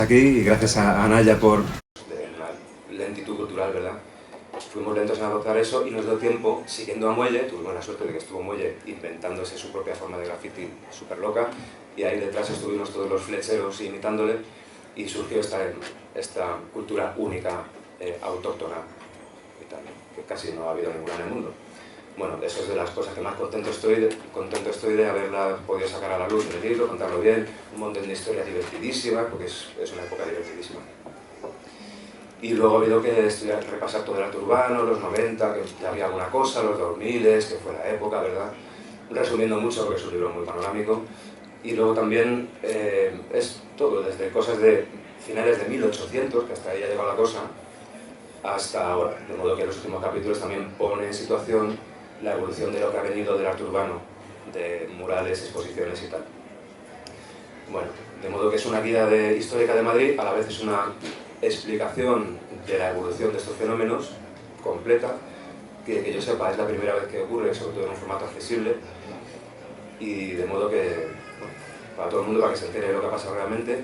Aquí, y gracias a Anaya por la lentitud cultural, ¿verdad? Fuimos lentos en adoptar eso y nos dio tiempo, siguiendo a Muelle, tuvimos la suerte de que estuvo Muelle inventándose su propia forma de graffiti súper loca, y ahí detrás estuvimos todos los flecheros imitándole, y surgió esta cultura única, autóctona, y tal, que casi no ha habido ninguna en el mundo. Bueno, eso es de las cosas que más contento estoy de haberla podido sacar a la luz en el libro, contarlo bien, un montón de historias divertidísimas, porque es una época divertidísima. Y luego ha habido que estudiar, repasar todo el arte urbano, los 90, que ya había alguna cosa, los 2000, que fue la época, ¿verdad? Resumiendo mucho, porque es un libro muy panorámico. Y luego también es todo, desde cosas de finales de 1800, que hasta ahí ha llegado la cosa, hasta ahora. De modo que en los últimos capítulos también pone en situación la evolución de lo que ha venido del arte urbano, de murales, exposiciones y tal. Bueno, de modo que es una guía histórica de Madrid, a la vez es una explicación de la evolución de estos fenómenos completa, que yo sepa es la primera vez que ocurre, sobre todo en un formato accesible, y de modo que, bueno, para todo el mundo, para que se entere de lo que ha pasado realmente,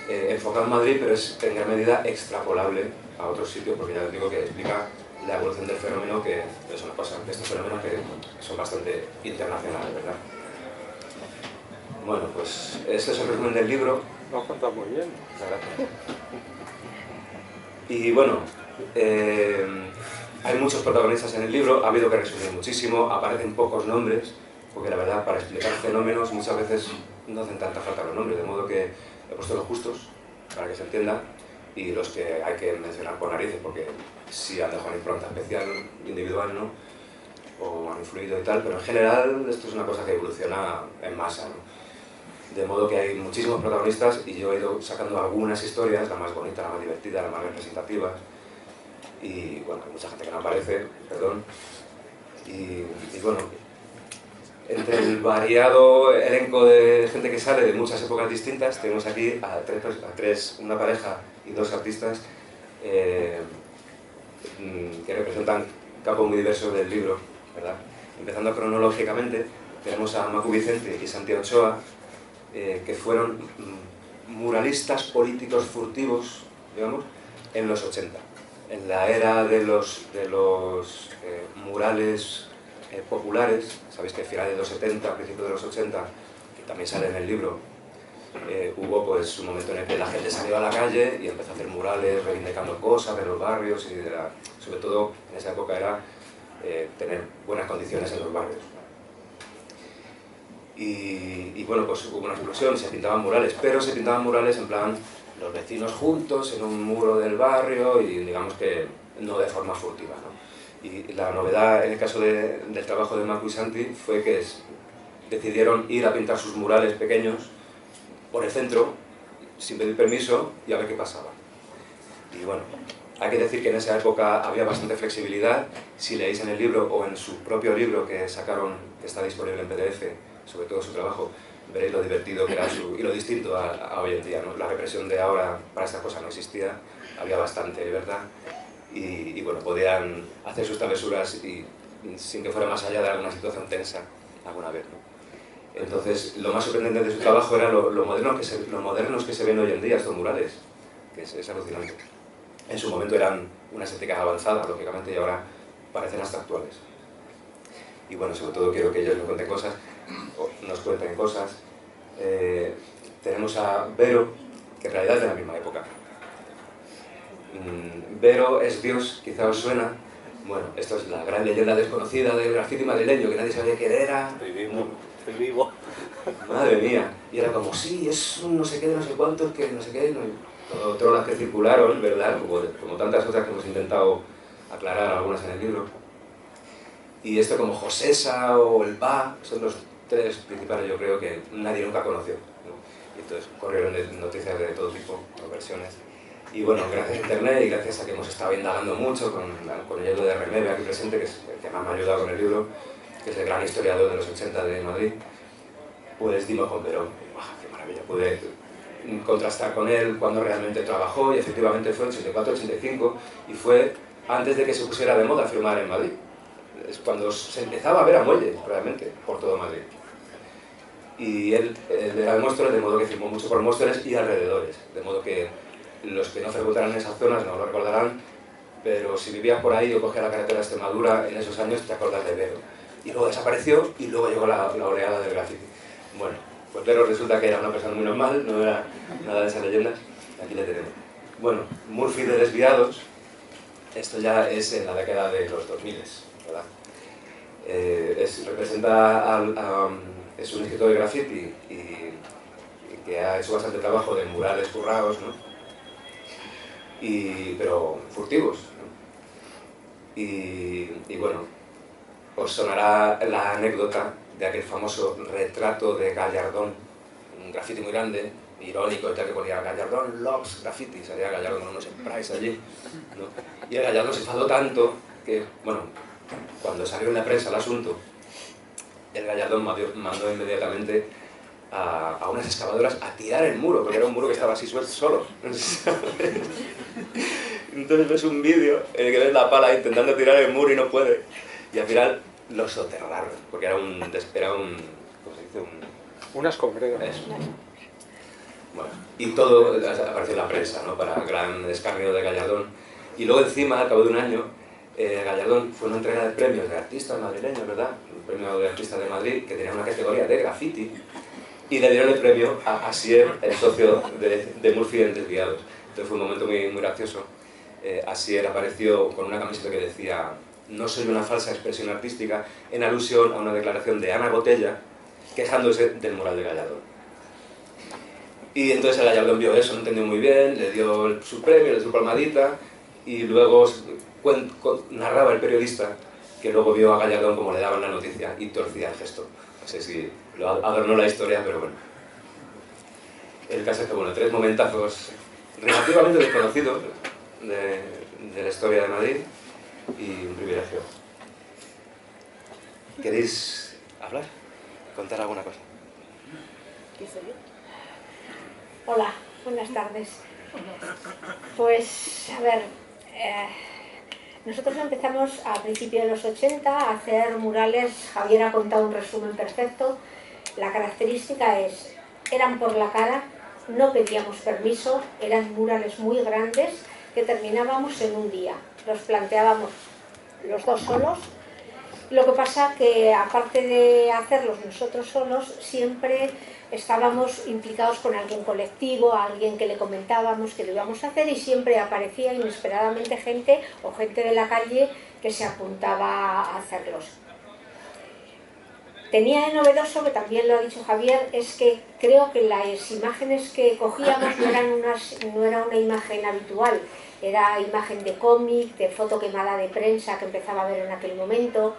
enfocado en Madrid, pero es en gran medida extrapolable a otros sitios, porque ya les digo que explica la evolución del fenómeno, que es una cosa, de estos fenómenos que son bastante internacionales, ¿verdad? Bueno, pues ese es el resumen del libro. Lo has contado muy bien. Gracias. Y bueno, hay muchos protagonistas en el libro, ha habido que resumir muchísimo, aparecen pocos nombres, porque la verdad para explicar fenómenos muchas veces no hacen tanta falta los nombres, de modo que he puesto los justos para que se entienda, y los que hay que mencionar por narices, porque sí han dejado una impronta especial, individual, ¿no? O han influido y tal, pero en general esto es una cosa que evoluciona en masa, ¿no? De modo que hay muchísimos protagonistas y yo he ido sacando algunas historias, la más bonita, la más divertida, la más representativa, y bueno, hay mucha gente que no aparece, perdón, y bueno, entre el variado elenco de gente que sale de muchas épocas distintas, tenemos aquí a una pareja y dos artistas que representan campos muy diversos del libro, ¿verdad? Empezando cronológicamente, tenemos a Macu Vicente y Santiago Ochoa, que fueron muralistas políticos furtivos, digamos, en los 80, en la era de los murales populares. Sabéis que a finales de los 70, a principios de los 80, que también sale en el libro, hubo pues un momento en el que la gente salió a la calle y empezó a hacer murales reivindicando cosas de los barrios, y sobre todo en esa época era tener buenas condiciones en los barrios. Y bueno, pues hubo una explosión, se pintaban murales, pero se pintaban murales en plan los vecinos juntos en un muro del barrio, y digamos que no de forma furtiva, ¿no? Y la novedad en el caso del trabajo de Macu y Santi fue que decidieron ir a pintar sus murales pequeños por el centro sin pedir permiso y a ver qué pasaba. Y bueno, hay que decir que en esa época había bastante flexibilidad. Si leéis en el libro o en su propio libro que sacaron, que está disponible en PDF, sobre todo su trabajo, veréis lo divertido que era y lo distinto a hoy en día, ¿no? La represión de ahora para estas cosas no existía, había bastante libertad, y bueno, podían hacer sus travesuras y sin que fuera más allá de alguna situación tensa alguna vez, ¿no? Entonces, lo más sorprendente de su trabajo era lo modernos que se ven hoy en día estos murales, que es alucinante. En su momento eran unas estéticas avanzadas, lógicamente, y ahora parecen hasta actuales. Y bueno, sobre todo quiero que ellos nos cuenten cosas. Tenemos a Vero, que en realidad es de la misma época. Vero es Dios, quizá os suena. Bueno, esto es la gran leyenda desconocida del graffiti madrileño, que nadie sabía quién era. Estoy vivo. Madre mía. Y era como, sí, es un no sé qué de no sé cuántos, que no sé qué, trolas que circularon, ¿verdad? Como tantas cosas que hemos intentado aclarar, algunas en el libro. Y esto como Josesa o el Pa, son los tres principales, yo creo, que nadie nunca conoció, ¿no? Y entonces corrieron noticias de todo tipo, versiones. Y bueno, gracias a internet y gracias a que hemos estado indagando mucho con el de Remebe aquí presente, que es el que más me ha ayudado con el libro, que es el gran historiador de los 80 de Madrid, pues dimos con Vero. ¡Qué maravilla! Pude contrastar con él cuando realmente trabajó, y efectivamente fue en 84-85, y fue antes de que se pusiera de moda firmar en Madrid. Es cuando se empezaba a ver a Muelle, realmente, por todo Madrid. Y él era de Móstoles, de modo que firmó mucho por Móstoles y alrededores, de modo que los que no frecuentaran esas zonas no lo recordarán, pero si vivías por ahí o cogías la carretera de Extremadura en esos años te acuerdas de Vero. Y luego desapareció y luego llegó la oleada del graffiti. Bueno, pues Vero resulta que era una persona muy normal, no era nada de esas leyendas. Aquí le tenemos. Bueno, Murphy de Desviados, esto ya es en la década de los 2000, ¿verdad? Es un escritor de graffiti y que ha hecho bastante trabajo de murales currados, ¿no? Pero furtivos, ¿no? Y bueno, os sonará la anécdota de aquel famoso retrato de Gallardón, un graffiti muy grande, irónico, ya que ponía Gallardón Loves Graffiti, salía Gallardón con unos sprays allí, ¿no? Y el Gallardón se enfadó tanto que, bueno, cuando salió en la prensa el asunto, el Gallardón mandó inmediatamente a unas excavadoras a tirar el muro, porque era un muro que estaba así suelto solo. Entonces ves un vídeo en el que ves la pala intentando tirar el muro y no puede. Y al final lo soterraron, porque era un ¿cómo se dice? Una escombrera. Eso. Bueno, y todo apareció en la prensa, ¿no? Para gran escarnio de Gallardón. Y luego encima, al cabo de un año, Gallardón fue una entrega de premios de artistas madrileños, ¿verdad? Un premio de artistas de Madrid que tenía una categoría de graffiti. Y le dieron el premio a Asier, el socio de Murphy en Desviados. Entonces fue un momento muy, muy gracioso. Asier apareció con una camiseta que decía "No soy una falsa expresión artística", en alusión a una declaración de Ana Botella quejándose del mural de Gallardón. Y entonces el Gallardón vio eso, no entendió muy bien, le dio su premio, le dio su palmadita, y luego narraba el periodista que luego vio a Gallardón como le daban la noticia y torcía el gesto. No sé si lo adornó la historia, pero bueno. El caso es que, bueno, 3 momentazos relativamente desconocidos de la historia de Madrid y un privilegio. ¿Queréis hablar? ¿Contar alguna cosa? ¿Qué soy yo? Hola, buenas tardes. Pues, a ver, nosotros empezamos a principios de los 80 a hacer murales. Javier ha contado un resumen perfecto. La característica es, eran por la cara, no pedíamos permiso, eran murales muy grandes que terminábamos en un día. Los planteábamos los dos solos. Lo que pasa que, aparte de hacerlos nosotros solos, siempre estábamos implicados con algún colectivo, alguien que le comentábamos que lo íbamos a hacer, y siempre aparecía inesperadamente gente o gente de la calle que se apuntaba a hacerlos. Tenía de novedoso, que también lo ha dicho Javier, es que creo que las imágenes que cogíamos no era una imagen habitual, era imagen de cómic, de foto quemada de prensa que empezaba a ver en aquel momento,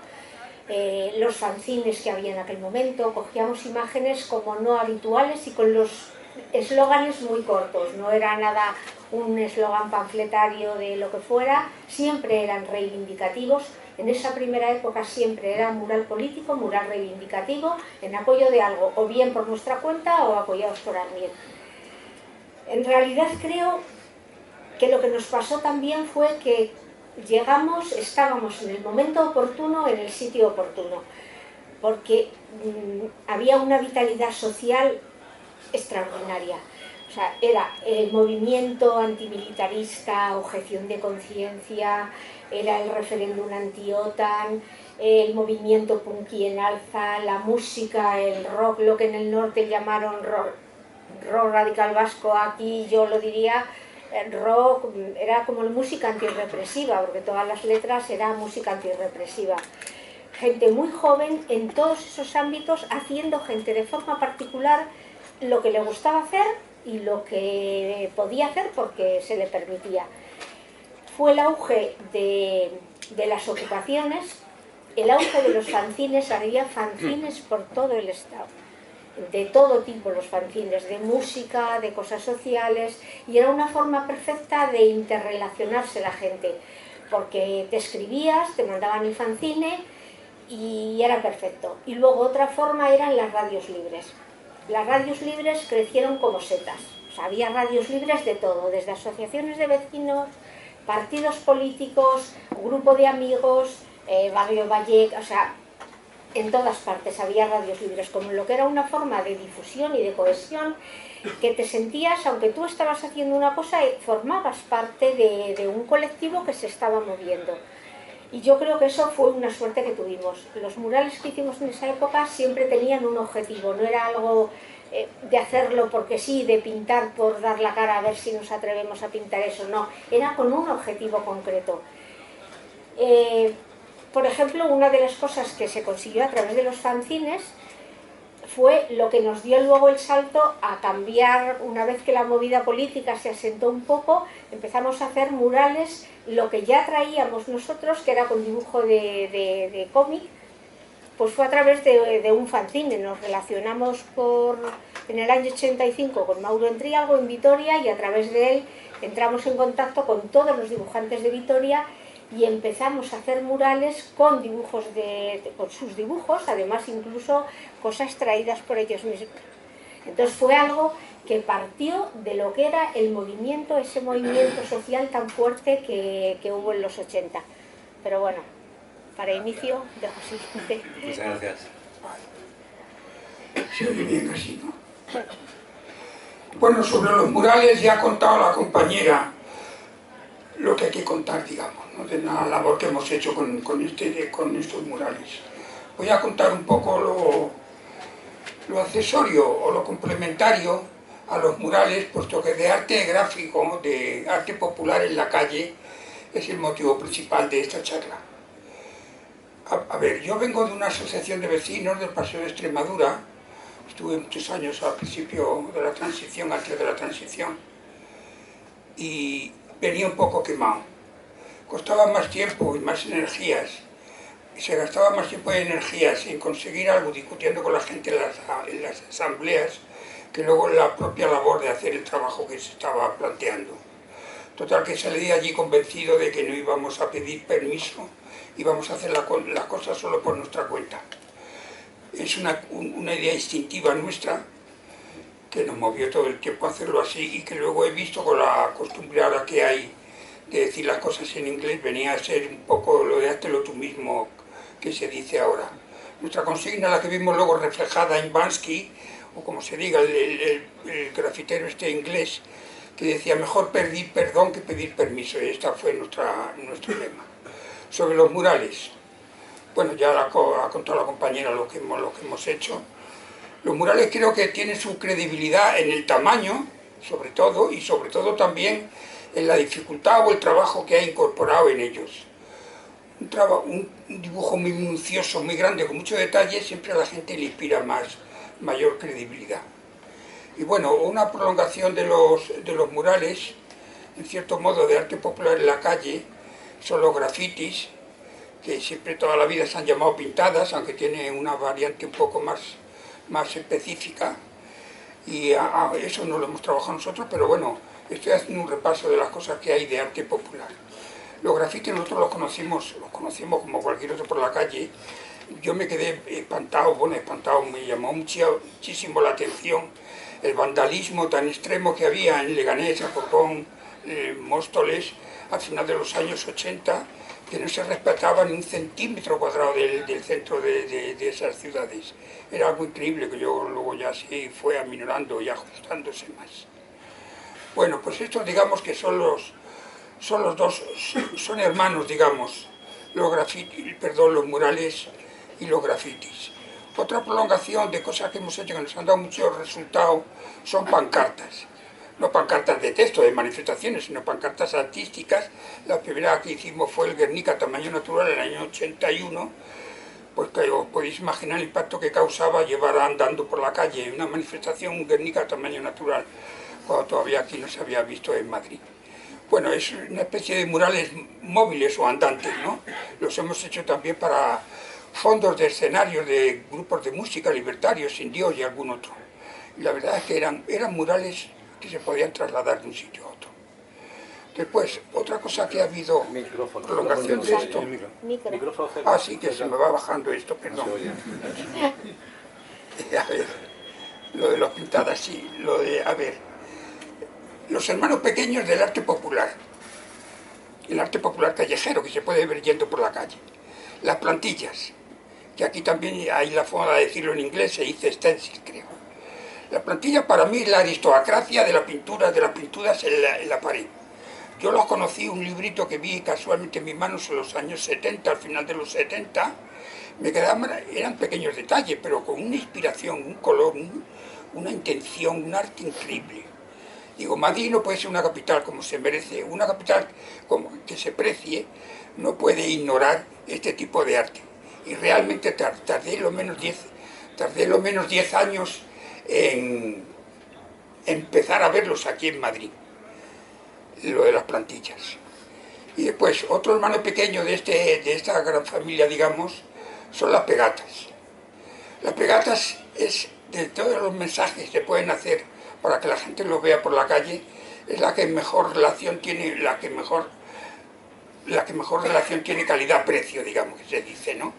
los fanzines que había en aquel momento. Cogíamos imágenes como no habituales y con los eslóganes muy cortos, no era nada un eslogan panfletario de lo que fuera, siempre eran reivindicativos. En esa primera época siempre era mural político, mural reivindicativo, en apoyo de algo, o bien por nuestra cuenta o apoyados por alguien. En realidad creo que lo que nos pasó también fue que estábamos en el momento oportuno, en el sitio oportuno, porque había una vitalidad social extraordinaria. O sea, era el movimiento antimilitarista, objeción de conciencia, era el referéndum anti-OTAN, el movimiento punky en alza, la música, el rock, lo que en el norte llamaron rock radical vasco, aquí yo lo diría rock, era como la música antirrepresiva, porque todas las letras eran música antirrepresiva. Gente muy joven en todos esos ámbitos, haciendo gente de forma particular lo que le gustaba hacer y lo que podía hacer porque se le permitía. Fue el auge de las ocupaciones, el auge de los fanzines. Había fanzines por todo el estado, de todo tipo, los fanzines, de música, de cosas sociales, y era una forma perfecta de interrelacionarse la gente, porque te escribías, te mandaban el fanzine y era perfecto. Y luego otra forma eran las radios libres. Las radios libres crecieron como setas. O sea, había radios libres de todo, desde asociaciones de vecinos, partidos políticos, grupo de amigos, Barrio Vallecas, o sea, en todas partes había radios libres, como lo que era una forma de difusión y de cohesión, que te sentías, aunque tú estabas haciendo una cosa, formabas parte de un colectivo que se estaba moviendo. Y yo creo que eso fue una suerte que tuvimos. Los murales que hicimos en esa época siempre tenían un objetivo, no era algo de hacerlo porque sí, de pintar por dar la cara a ver si nos atrevemos a pintar eso, no, era con un objetivo concreto. Por ejemplo, una de las cosas que se consiguió a través de los fanzines fue lo que nos dio luego el salto a cambiar. Una vez que la movida política se asentó un poco, empezamos a hacer murales, lo que ya traíamos nosotros, que era con dibujo de cómic, pues fue a través de un fanzine. Nos relacionamos en el año 85 con Mauro Entrialgo en Vitoria, y a través de él entramos en contacto con todos los dibujantes de Vitoria y empezamos a hacer murales con dibujos con sus dibujos, además incluso cosas traídas por ellos mismos. Entonces fue algo que partió de lo que era el movimiento, ese movimiento social tan fuerte que hubo en los 80. Pero bueno, para inicio dejo siguiente. Muchas gracias. Se oye bien así, ¿no? Bueno, sobre los murales ya ha contado la compañera lo que hay que contar, digamos, ¿no?, de la labor que hemos hecho con estos murales. Voy a contar un poco lo accesorio o lo complementario a los murales, puesto que de arte gráfico, de arte popular en la calle, es el motivo principal de esta charla. A ver, yo vengo de una asociación de vecinos del Paseo de Extremadura. Estuve muchos años al principio de la transición, antes de la transición, y venía un poco quemado. Costaba más tiempo y más energías, y se gastaba más tiempo y energías en conseguir algo discutiendo con la gente en las asambleas, que luego en la propia labor de hacer el trabajo que se estaba planteando. Total, que salí allí convencido de que no íbamos a pedir permiso, íbamos a hacer las cosas solo por nuestra cuenta. Es una idea instintiva nuestra, que nos movió todo el tiempo a hacerlo así, y que luego he visto con la costumbre ahora que hay de decir las cosas en inglés, venía a ser un poco lo de háztelo tú mismo que se dice ahora. Nuestra consigna, la que vimos luego reflejada en Bansky, o como se diga, el grafitero este inglés, que decía mejor pedir perdón que pedir permiso, y esta fue nuestro lema. Sobre los murales, bueno, ya ha contado la compañera lo que hemos hecho. Los murales creo que tienen su credibilidad en el tamaño, sobre todo, y sobre todo también en la dificultad o el trabajo que ha incorporado en ellos. Un dibujo muy minucioso, muy grande, con mucho detalle, siempre a la gente le inspira mayor credibilidad. Y bueno, una prolongación de los murales, en cierto modo, de arte popular en la calle, son los grafitis, que siempre toda la vida se han llamado pintadas, aunque tiene una variante un poco más específica, y eso no lo hemos trabajado nosotros, pero bueno, estoy haciendo un repaso de las cosas que hay de arte popular. Los grafitis nosotros los conocimos como cualquier otro por la calle. Yo me quedé espantado, me llamó muchísimo la atención el vandalismo tan extremo que había en Leganés, Alcorcón, Móstoles, al final de los años 80, que no se respetaba ni un centímetro cuadrado del centro de esas ciudades. Era algo increíble, que yo luego ya sí fue aminorando y ajustándose más. Bueno, pues estos digamos que son los dos, son hermanos, digamos, los murales y los grafitis. Otra prolongación de cosas que hemos hecho que nos han dado muchos resultados son pancartas. No pancartas de texto, de manifestaciones, sino pancartas artísticas. La primera que hicimos fue el Guernica tamaño natural en el año 81, pues que os podéis imaginar el impacto que causaba llevar andando por la calle una manifestación, un Guernica tamaño natural, cuando todavía aquí no se había visto en Madrid. Bueno, es una especie de murales móviles o andantes, ¿no? Los hemos hecho también para fondos de escenarios de grupos de música libertarios, indios y algún otro. Y la verdad es que eran murales que se podían trasladar de un sitio a otro. Después, otra cosa que ha habido, prolongación de esto. Sí, que se me va bajando esto, perdón. A ver, lo de los pintadas, sí, los hermanos pequeños del arte popular, el arte popular callejero que se puede ver yendo por la calle, las plantillas, que aquí también hay la forma de decirlo en inglés, se dice stencil, creo. La plantilla para mí es la aristocracia de las pinturas en la pared. Yo los conocí, un librito que vi casualmente en mis manos en los años 70, al final de los 70, me quedaban, eran pequeños detalles, pero con una inspiración, un color, una intención, un arte increíble. Digo, Madrid no puede ser una capital como se merece, una capital como que se precie, no puede ignorar este tipo de arte. Y realmente tardé lo menos 10 años en empezar a verlos aquí en Madrid, lo de las plantillas. Y después, otro hermano pequeño de esta gran familia, digamos, son las pegatas. Las pegatas es, de todos los mensajes que se pueden hacer para que la gente los vea por la calle, es la que mejor relación tiene, la que mejor relación tiene calidad-precio, digamos, que se dice, ¿no?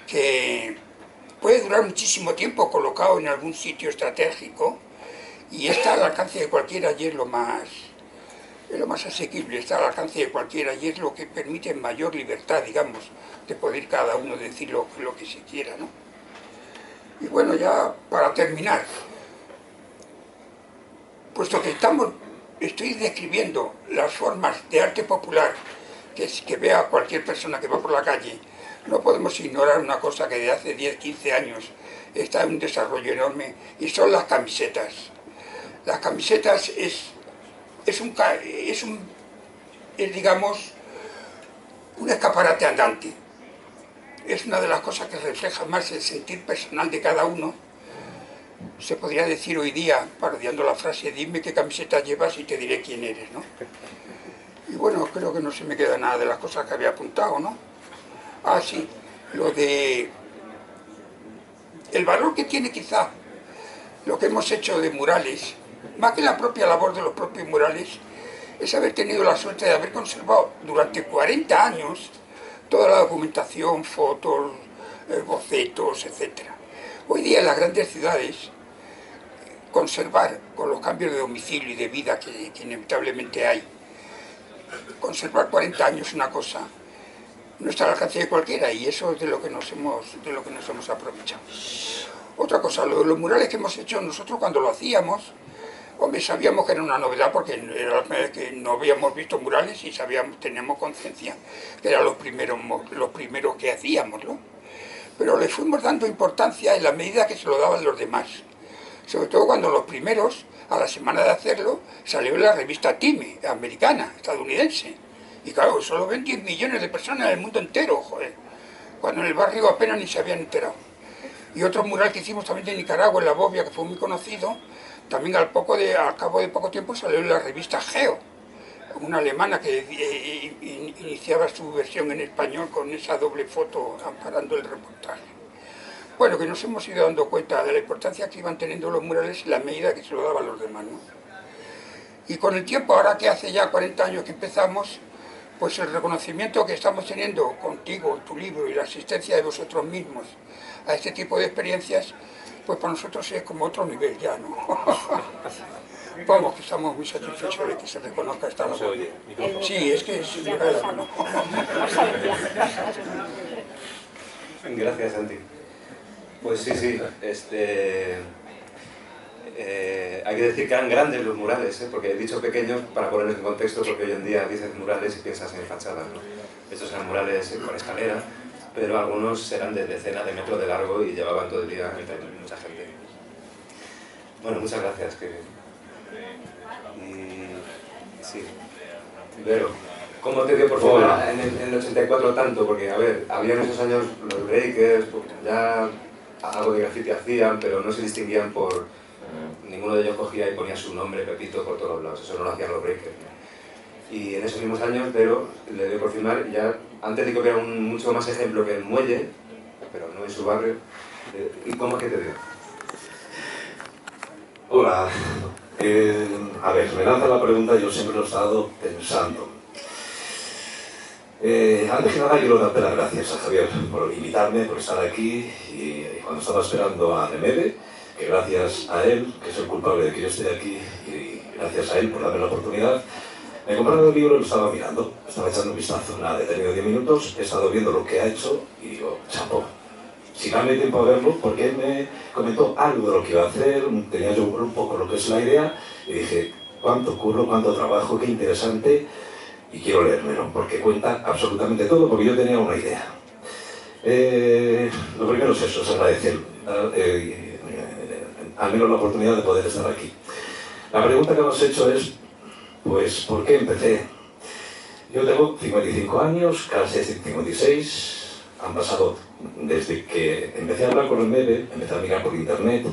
Que puede durar muchísimo tiempo colocado en algún sitio estratégico y está al alcance de cualquiera y es lo más asequible, está al alcance de cualquiera y es lo que permite mayor libertad, digamos, de poder cada uno decir lo que se quiera, ¿no? Y bueno, ya para terminar, puesto que estoy describiendo las formas de arte popular que vea cualquier persona que va por la calle, no podemos ignorar una cosa que de hace 10, 15 años está en un desarrollo enorme y son las camisetas. Las camisetas es digamos, un escaparate andante. Es una de las cosas que refleja más el sentir personal de cada uno. Se podría decir hoy día, parodiando la frase, dime qué camiseta llevas y te diré quién eres, ¿no? Y bueno, creo que no se me queda nada de las cosas que había apuntado, ¿no? Ah, sí, lo de el valor que tiene quizá lo que hemos hecho de murales, más que la propia labor de los propios murales, es haber tenido la suerte de haber conservado durante 40 años toda la documentación, fotos, bocetos, etc. Hoy día en las grandes ciudades, conservar, con los cambios de domicilio y de vida que inevitablemente hay, conservar 40 años una cosa, no está al alcance de cualquiera y eso es de lo que nos hemos aprovechado. Otra cosa, lo de los murales que hemos hecho nosotros cuando lo hacíamos, hombre, sabíamos que era una novedad porque era la primera vez que no habíamos visto murales y teníamos conciencia que eran los primeros que hacíamos, ¿no? Pero le fuimos dando importancia en la medida que se lo daban los demás. Sobre todo cuando los primeros, a la semana de hacerlo, salió en la revista Time, americana, estadounidense. Y claro, solo ven 10 millones de personas en el mundo entero, joder. Cuando en el barrio apenas ni se habían enterado. Y otro mural que hicimos también de Nicaragua, en La Bobia, que fue muy conocido, también al cabo de poco tiempo salió en la revista Geo, una alemana que iniciaba su versión en español con esa doble foto amparando el reportaje. Bueno, que nos hemos ido dando cuenta de la importancia que iban teniendo los murales en la medida que se lo daban los demás, ¿no? Y con el tiempo, ahora que hace ya 40 años que empezamos, pues el reconocimiento que estamos teniendo contigo, en tu libro, y la asistencia de vosotros mismos a este tipo de experiencias, pues para nosotros es como otro nivel ya, ¿no? Vamos, que estamos muy satisfechos de que se reconozca esta labor. Sí, es que es... Gracias, Santi. Pues sí, hay que decir que eran grandes los murales, porque he dicho pequeños para ponerlos en contexto, porque hoy en día dices murales y piensas en fachadas, ¿no? Estos eran murales con escalera, pero algunos eran de decenas de metros de largo y llevaban todo el día mucha gente. Bueno, muchas gracias. Sí. Pero, ¿cómo te dio por favor en el 84 tanto? Porque, a ver, había en esos años los breakers, ya algo de graffiti hacían, pero no se distinguían por... Ninguno de ellos cogía y ponía su nombre, Pepito, por todos lados. Eso no lo hacían los breakers, ¿no? Y en esos mismos años, pero le dio por firmar, ya antes digo que era mucho más ejemplo que el Muelle, pero no en su barrio. ¿Y cómo es que te dio? Hola. A ver, me lanza la pregunta, yo siempre lo he estado pensando. Antes que nada quiero darte las gracias a Javier por invitarme, por estar aquí y cuando estaba esperando a Nemede, que gracias a él, que es el culpable de que yo esté aquí, y gracias a él por darme la oportunidad, me he comprado el libro y lo estaba mirando, estaba echando un vistazo, nada, he tenido 10 minutos, he estado viendo lo que ha hecho y digo, chapo, sin darme tiempo a verlo, porque él me comentó algo de lo que iba a hacer, tenía yo un poco lo que es la idea, y dije, cuánto curro, cuánto trabajo, qué interesante, y quiero leérmelo, porque cuenta absolutamente todo, porque yo tenía una idea. Lo primero es eso, es agradecer al menos la oportunidad de poder estar aquí. La pregunta que hemos hecho es, pues, ¿por qué empecé? Yo tengo 55 años, casi 56, han pasado desde que empecé a hablar con el MEDE, empecé a mirar por internet,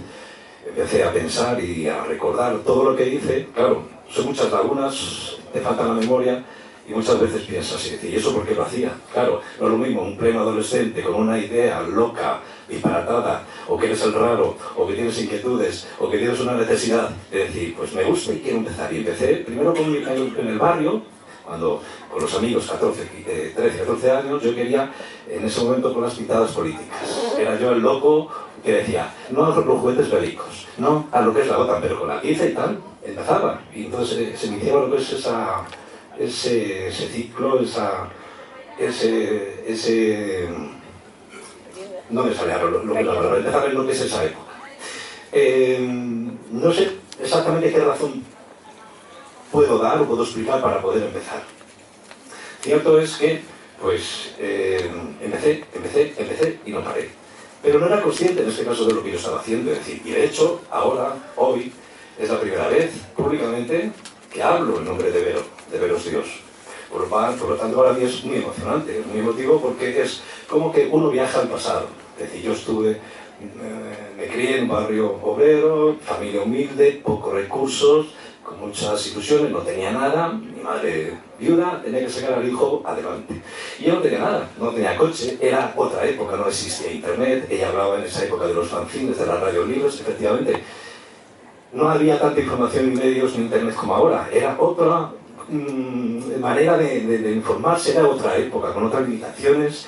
empecé a pensar y a recordar todo lo que hice. Claro, son muchas lagunas, te falta la memoria y muchas veces piensas y dices, ¿y eso por qué lo hacía? Claro, no es lo mismo un pleno adolescente con una idea loca, disparatada, o que eres el raro, o que tienes inquietudes, o que tienes una necesidad de decir, pues me gusta y quiero empezar. Y empecé primero en el barrio, cuando con los amigos, 13, 14 años, yo quería, en ese momento, con las pintadas políticas. Era yo el loco que decía, no a los juguetes bélicos, no a lo que es la OTAN, pero con la tiza y tal, empezaba. Y entonces se iniciaba lo que es ese ciclo, no me sale ahora lo que es la palabra, empezar a ver lo que es esa época. No sé exactamente qué razón puedo dar o puedo explicar para poder empezar. Cierto es que, pues, empecé y no paré. Pero no era consciente en este caso de lo que yo estaba haciendo, es decir, y de hecho, ahora, hoy, es la primera vez públicamente que hablo en nombre de Veros Dios. Por lo tanto, para mí es muy emocionante, es muy emotivo porque es como que uno viaja al pasado. Es decir, yo me crié en un barrio obrero, familia humilde, pocos recursos, con muchas ilusiones, no tenía nada, mi madre viuda tenía que sacar al hijo adelante. Y yo no tenía nada, no tenía coche, era otra época, no existía internet, ella hablaba en esa época de los fanzines, de las radios libres, efectivamente. No había tanta información ni medios ni internet como ahora, era otra manera de informarse, era otra época, con otras limitaciones.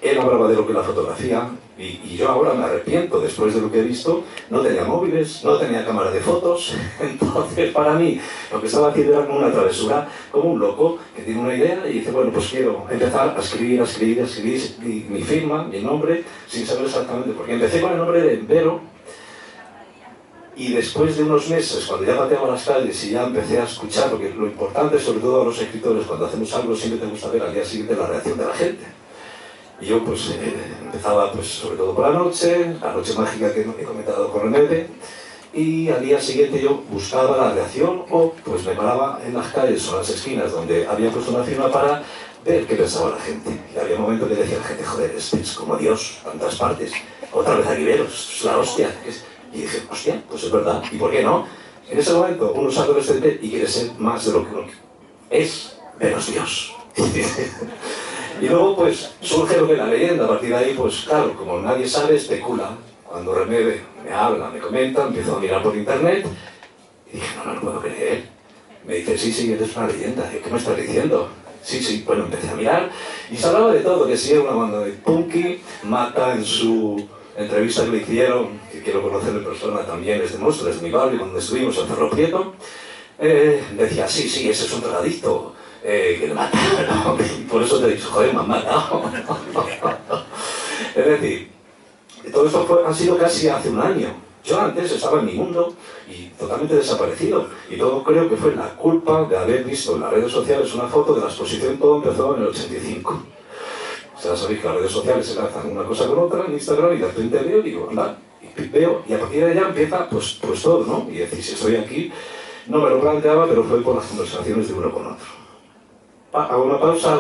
Él hablaba de lo que es la fotografía y yo ahora me arrepiento, después de lo que he visto, no tenía móviles, no tenía cámara de fotos, entonces para mí lo que estaba haciendo era como una travesura, como un loco que tiene una idea y dice, bueno, pues quiero empezar a escribir mi firma, mi nombre, sin saber exactamente por qué. Empecé con el nombre de Vero y después de unos meses, cuando ya pateaba las calles y ya empecé a escuchar, porque lo importante, sobre todo a los escritores, cuando hacemos algo siempre te gusta ver al día siguiente la reacción de la gente. Y yo pues empezaba pues sobre todo por la noche mágica que he comentado con René, y al día siguiente yo buscaba la reacción o pues me paraba en las calles o en las esquinas donde había puesto una firma para ver qué pensaba la gente. Y había un momento que decía la gente, joder, es como Dios, en todas partes, otra vez Aguiveros, es la hostia. Y dije, hostia, pues es verdad, ¿y por qué no? En ese momento uno es adolescente y quiere ser más de lo que uno es, menos Dios. Y luego pues surge lo que es la leyenda, a partir de ahí pues claro, como nadie sabe, especula. Cuando René me habla, me comenta, empiezo a mirar por internet y dije, no lo puedo creer. Me dice, sí, eres una leyenda. ¿Qué me estás diciendo? Sí, bueno, empecé a mirar y se hablaba de todo, que si era una banda de punky, Mata en su entrevista que le hicieron, que quiero conocer en persona también, es de Móstoles, mi barrio, donde estuvimos en Cerro Prieto, decía, sí, ese es un drogadicto. Que le mataron, por eso te he dicho, joder, me han matado. Es decir, todo esto ha sido casi hace un año. Yo antes estaba en mi mundo y totalmente desaparecido. Y todo creo que fue la culpa de haber visto en las redes sociales una foto de la exposición. Todo empezó en el 85. O sea, sabéis que las redes sociales se lanzan una cosa con otra en Instagram y de repente veo y digo, anda, y veo, y a partir de allá empieza pues todo, ¿no? Y decir, si estoy aquí, no me lo planteaba, pero fue por las conversaciones de uno con otro. ¿Hago una pausa?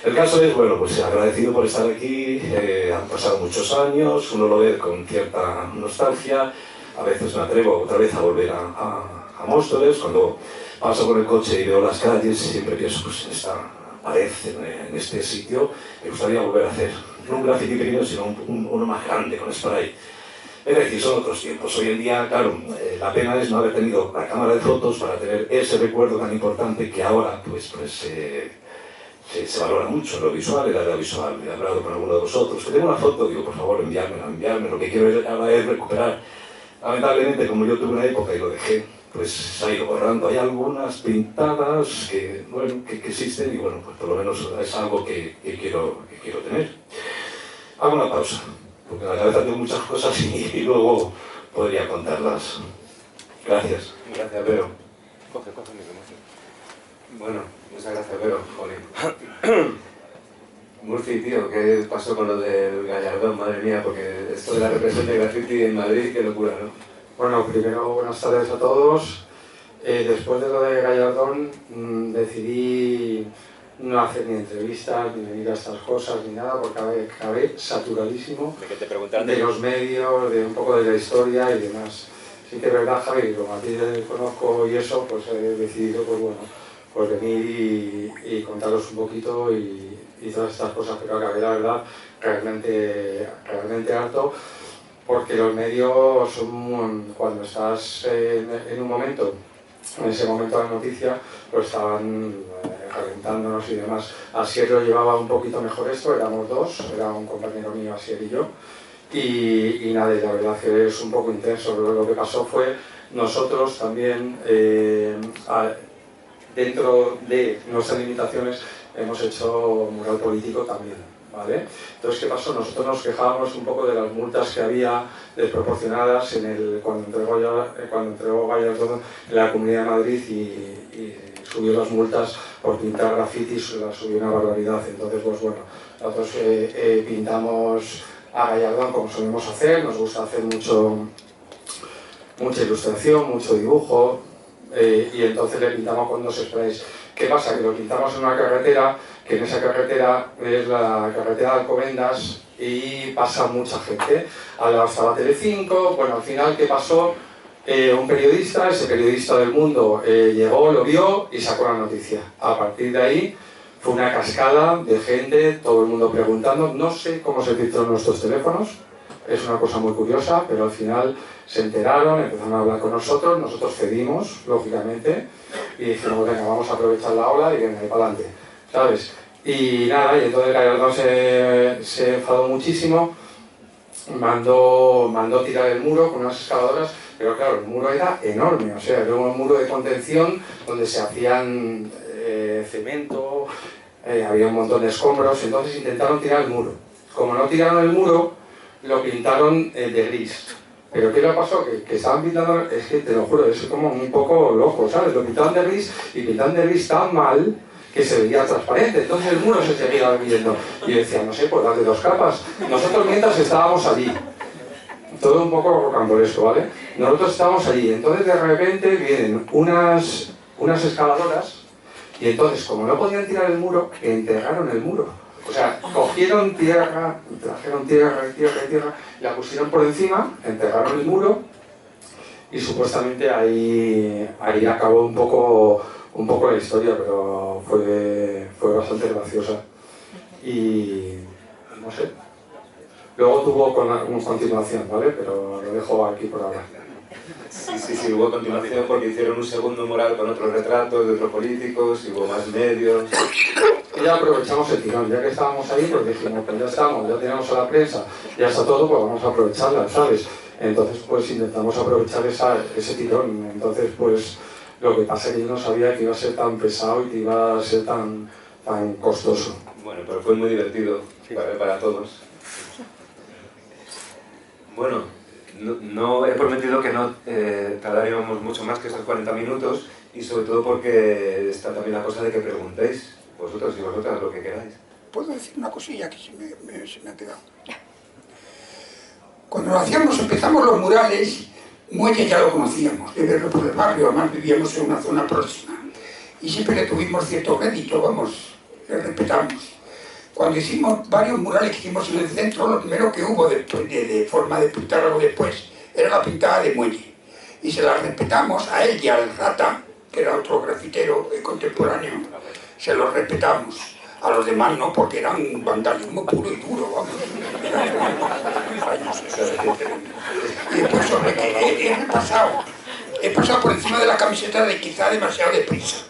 El caso es, bueno, pues agradecido por estar aquí, han pasado muchos años, uno lo ve con cierta nostalgia, a veces me atrevo otra vez a volver a Móstoles, cuando paso con el coche y veo las calles, siempre pienso, pues en esta pared, en este sitio, me gustaría volver a hacer, no un graffiti pequeño, sino uno más grande, con spray. Es decir, son otros tiempos. Hoy en día, claro, la pena es no haber tenido la cámara de fotos para tener ese recuerdo tan importante que ahora pues se valora mucho, lo visual, el audiovisual. He hablado con alguno de vosotros, que tengo una foto, digo, por favor, enviármela. Lo que quiero ahora es recuperar. Lamentablemente, como yo tuve una época y lo dejé, pues se ha ido borrando. Hay algunas pintadas que existen y bueno, pues por lo menos es algo que quiero tener. Hago una pausa, porque en la cabeza tengo muchas cosas y luego podría contarlas. Gracias. Gracias, Vero. Coge mi emoción. Bueno, muchas gracias, Vero. Joder. Murphy, tío, ¿qué pasó con lo del Gallardón? Madre mía, porque esto de la represión de graffiti en Madrid, qué locura, ¿no? Bueno, primero buenas tardes a todos. Después de lo de Gallardón decidí no hacer ni entrevistas, ni venir a estas cosas, ni nada, porque acabé saturadísimo De que te preguntaran de los medios, de un poco de la historia y demás. Sí que es verdad, Javi, como a ti te conozco y eso, pues he decidido, pues bueno, pues venir y contaros un poquito y todas estas cosas, pero acabé, la verdad, realmente harto, porque los medios son, cuando estás en un momento, en ese momento de la noticia, pues estaban calentándonos y demás. Asier lo llevaba un poquito mejor esto, éramos dos, era un compañero mío, Asier y yo, y nada, la verdad que es un poco intenso. Lo que pasó fue, nosotros también, dentro de nuestras limitaciones, hemos hecho mural político también, ¿vale? Entonces, ¿qué pasó? Nosotros nos quejábamos un poco de las multas que había desproporcionadas cuando entregó Gallardón en la Comunidad de Madrid y subió las multas por pintar grafitis, las subió una barbaridad. Entonces, pues bueno, nosotros pintamos a Gallardón como solemos hacer, nos gusta hacer mucha ilustración, mucho dibujo, y entonces le pintamos con 2 sprays. ¿Qué pasa? Que lo pintamos en una carretera, que en esa carretera es la carretera de Alcobendas y pasa mucha gente. Al lado estaba Telecinco, bueno, al final, ¿qué pasó? Un periodista, ese periodista del Mundo, llegó, lo vio y sacó la noticia. A partir de ahí fue una cascada de gente, todo el mundo preguntando. No sé cómo se filtraron nuestros teléfonos, es una cosa muy curiosa, pero al final se enteraron, empezaron a hablar con nosotros, nosotros cedimos, lógicamente, y dijimos, venga, vamos a aprovechar la ola y venga, para adelante, ¿sabes? Y nada, y entonces Gallardón se enfadó muchísimo, mandó tirar el muro con unas excavadoras, pero claro, el muro era enorme, o sea, era un muro de contención donde se hacían cemento, había un montón de escombros, entonces intentaron tirar el muro. Como no tiraron el muro, lo pintaron de gris. Pero ¿qué le pasó? Que estaban pintando, es que te lo juro, es como un poco loco, ¿sabes? Lo pintaban de gris y pintaban de gris tan mal que se veía transparente. Entonces el muro se seguía viendo. Y decía, no sé, pues darle 2 capas. Nosotros mientras estábamos allí. Todo un poco rocambolesco, ¿vale? Nosotros estábamos allí. Entonces de repente vienen unas excavadoras y entonces, como no podían tirar el muro, enterraron el muro. O sea, cogieron tierra, trajeron tierra, la pusieron por encima, enterraron el muro y supuestamente ahí acabó un poco la historia, pero fue bastante graciosa. Y no sé. Luego tuvo una continuación, ¿vale? Pero lo dejo aquí por ahora. Sí, hubo continuación porque hicieron un segundo mural con otros retratos de otros políticos, y hubo más medios. Y ya aprovechamos el tirón, ya que estábamos ahí, pues dijimos, pues ya estamos, ya tenemos a la prensa, ya está todo, pues vamos a aprovecharla, ¿sabes? Entonces, pues intentamos aprovechar ese tirón. Entonces, pues lo que pasa es que yo no sabía que iba a ser tan pesado y que iba a ser tan costoso. Bueno, pero fue muy divertido para todos. Bueno, no he prometido que no tardaríamos mucho más que esos 40 minutos, y sobre todo porque está también la cosa de que preguntéis vosotros y vosotras lo que queráis. ¿Puedo decir una cosilla que se me ha quedado? Cuando lo hacíamos, empezamos los murales, Muelle ya lo conocíamos, de verlo por el barrio, además vivíamos en una zona próxima. Y siempre le tuvimos cierto crédito, vamos, le respetamos. Cuando hicimos varios murales que hicimos en el centro, lo primero que hubo de forma de pintar algo después era la pintada de Muelle. Y se la respetamos a él y al Rata, que era otro grafitero contemporáneo, se lo respetamos. A los demás no, porque eran un vandalismo puro y duro, vamos. Y después sobre que he pasado por encima de la camiseta de quizá demasiado deprisa.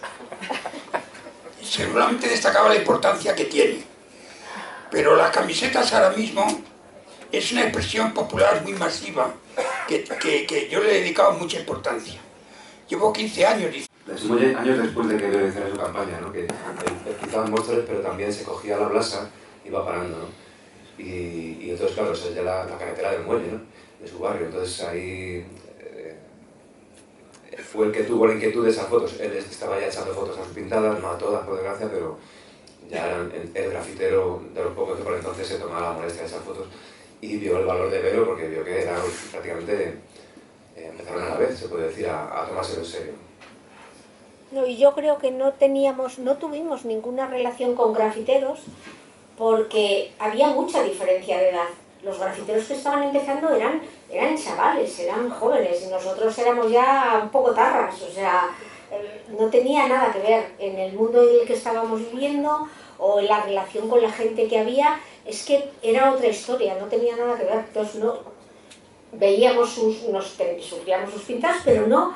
Seguramente destacaba la importancia que tiene. Pero las camisetas ahora mismo es una expresión popular muy masiva que yo le he dedicado mucha importancia. Llevo 15 años diciendo. Años después de que hiciera su campaña, ¿no? Que quitaban Móstoles, pero también se cogía la blasa y iba parando, ¿no? Y entonces, claro, esa es ya la carretera del muelle, ¿no? De su barrio. Entonces ahí fue el que tuvo la inquietud de esas fotos. Él estaba ya echando fotos a sus pintadas, no a todas por desgracia, pero ya era el grafitero de los pocos que por entonces se tomaba la molestia de esas fotos y vio el valor de verlo porque vio que era prácticamente, empezaron a la vez, se puede decir, a tomárselo en serio. No, y yo creo que no tuvimos ninguna relación con grafiteros porque había mucha diferencia de edad. Los grafiteros que estaban empezando eran chavales, eran jóvenes, y nosotros éramos ya un poco tarras, o sea, no tenía nada que ver en el mundo en el que estábamos viviendo o en la relación con la gente que había, es que era otra historia, no tenía nada que ver. Entonces no veíamos sufríamos sus pintas, pero no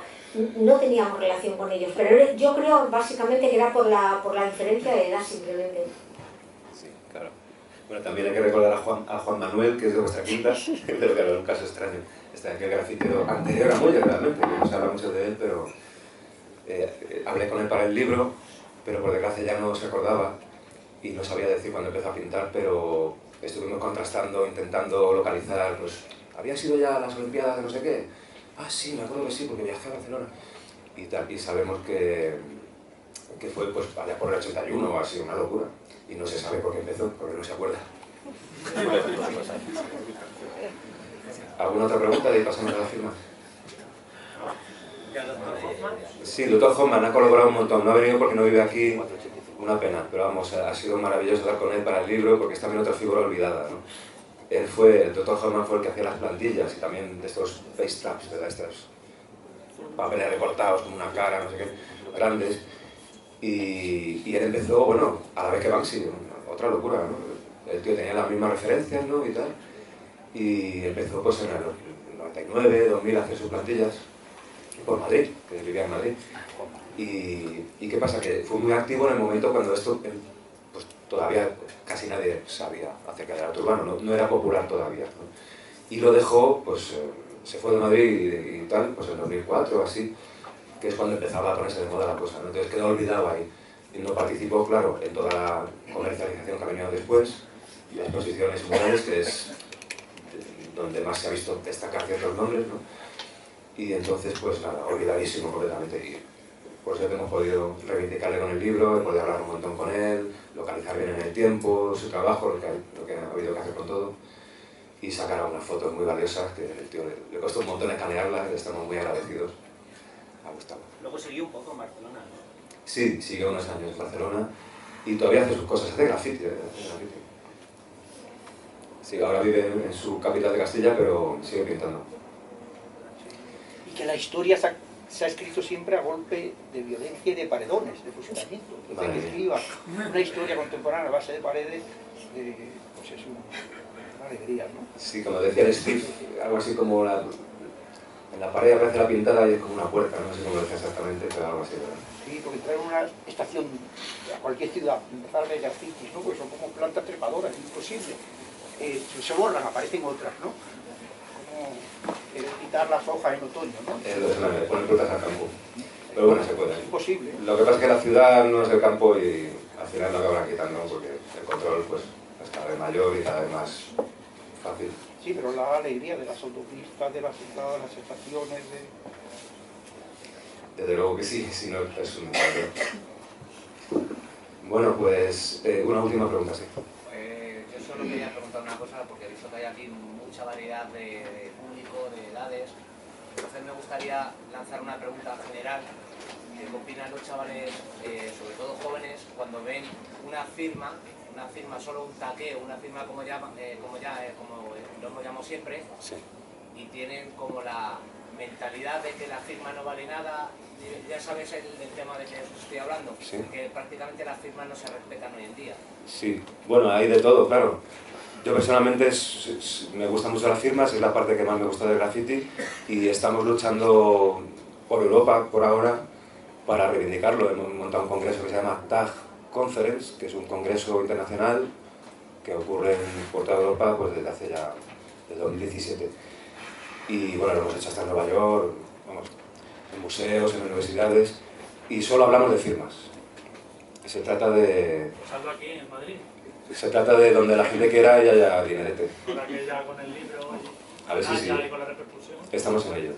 teníamos relación con ellos. Pero yo creo básicamente que era por la diferencia de edad simplemente. Sí, claro. Bueno, también hay que recordar a Juan Manuel, que es de vuestra quinta, pero claro, es un caso extraño. Está aquí el grafitero anterior a Muelle, realmente, no se habla mucho de él, pero hablé con él para el libro, pero por desgracia ya no se acordaba y no sabía decir cuándo empezó a pintar, pero estuvimos contrastando, intentando localizar, pues, ¿habían sido ya las Olimpiadas de no sé qué? Ah, sí, me acuerdo que sí, porque viajé a Barcelona. Y sabemos que fue pues allá por el 81 o así, una locura. Y no se sabe por qué empezó, porque no se acuerda. ¿Alguna otra pregunta? Y pasamos a la firma. Sí, el doctor Hoffman ha colaborado un montón. No ha venido porque no vive aquí, una pena. Pero vamos, ha sido maravilloso hablar con él para el libro, porque es también otra figura olvidada, ¿no? El doctor Hoffman fue el que hacía las plantillas y también de estos face traps, de estos papeles recortados con una cara, no sé qué, grandes. Y él empezó, bueno, a la vez que Banksy, otra locura, ¿no? El tío tenía las mismas referencias, ¿no? Y tal. Y empezó pues en el 99, 2000 a hacer sus plantillas por Madrid, que vivía en Madrid. ¿Y qué pasa? Que fue muy activo en el momento cuando esto, pues todavía casi nadie sabía acerca del arte urbano, no era popular todavía, ¿no? Y lo dejó, pues se fue de Madrid y tal, pues en 2004 o así, que es cuando empezaba a ponerse de moda la cosa, ¿no? Entonces quedó olvidado ahí. Y no participó, claro, en toda la comercialización que ha venido después, y las exposiciones murales, que es donde más se ha visto destacar ciertos nombres, ¿no? Y entonces, pues nada, olvidadísimo completamente. Y por eso hemos podido reivindicarle con el libro, he podido hablar un montón con él, localizar bien en el tiempo, su trabajo, lo que ha habido que hacer con todo, y sacar unas fotos muy valiosas que el tío le costó un montón escanearlas, le estamos muy agradecidos. Ha gustado. Luego siguió un poco en Barcelona, ¿no? Sí, siguió unos años en Barcelona y todavía hace sus cosas, hace graffiti. Sí, ahora vive en su capital de Castilla, pero sigue pintando. Y que la historia se ha escrito siempre a golpe de violencia y de paredones, de fusilamiento. Entonces, que escriba una historia contemporánea a base de paredes, pues es una alegría, ¿no? Sí, como decía el Steve, algo así como en la pared aparece la pintada y es como una puerta, no sé cómo lo decía exactamente, pero algo así, ¿verdad? Sí, porque traer una estación a cualquier ciudad, empezar a ver grafitis, ¿no? Pues son como plantas trepadoras, es imposible. Se borran, aparecen otras, ¿no? Como quitar las hojas en otoño, ¿no? Poner frutas al campo. Pero bueno, se puede. Es imposible. Lo que pasa es que la ciudad no es el campo y al final lo acaban quitando porque el control pues, es cada vez mayor y cada vez más fácil. Sí, pero la alegría de las autopistas, de las entradas, las estaciones, Desde luego que sí, si no es un ensayo. Bueno, pues una última pregunta, sí. Yo solo quería preguntar una cosa, porque he visto que hay aquí mucha variedad de público, de edades. Entonces me gustaría lanzar una pregunta general. ¿Qué opinan los chavales, sobre todo jóvenes, cuando ven una firma, solo un taqueo, una firma como lo hemos llamado siempre, sí, y tienen como la mentalidad de que la firma no vale nada? Ya sabes el tema de que os estoy hablando, sí, que prácticamente las firmas no se respetan hoy en día. Sí, bueno, hay de todo, claro. Yo personalmente me gustan mucho las firmas, es la parte que más me gusta del graffiti y estamos luchando por Europa, por ahora, para reivindicarlo. Hemos montado un congreso que se llama Tag Conference, que es un congreso internacional que ocurre por toda Europa pues desde hace ya, desde 2017. Y bueno, lo hemos hecho hasta en Nueva York, vamos, en museos, en universidades, y solo hablamos de firmas. Se trata de... ¿Salvo aquí en Madrid? Se trata de donde la gente quiera y haya dinerete. Ahora que ya con el libro A ver si sí. y con la repercusión. Estamos en ello.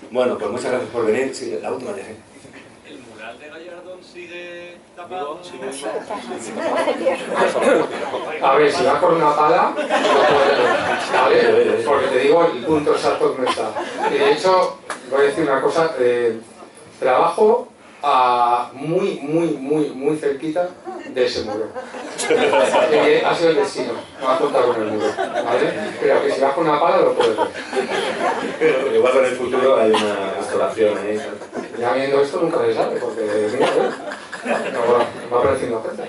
Bueno, pues muchas gracias por venir. Sí, la última ya. ¿El mural de Gallardón sigue tapado? A ver, si vas con una pala, no puedes ver, ¿vale? Porque te digo el punto exacto que no está. Y de hecho, voy a decir una cosa, trabajo muy cerquita de ese muro. Que ha sido el destino, no ha contado con el muro, ¿vale? Pero que si vas con una pala lo puedes ver. Pero igual en el futuro hay una instalación ahí. Ya viendo esto nunca se sabe, porque mira, no, va apareciendo gente.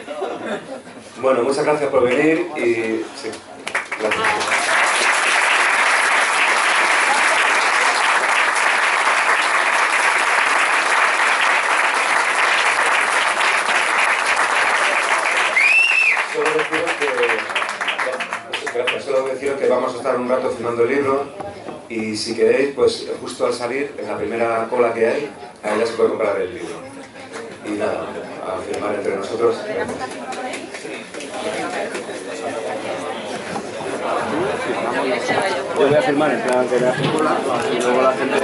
Bueno, muchas gracias por venir y sí, gracias. Solo deciros que vamos a estar un rato firmando el libro y si queréis, pues justo al salir, en la primera cola que hay, ahí ya se puede comprar el libro. Y nada, a firmar entre nosotros. Yo voy a firmar en plan que la cola y luego la gente...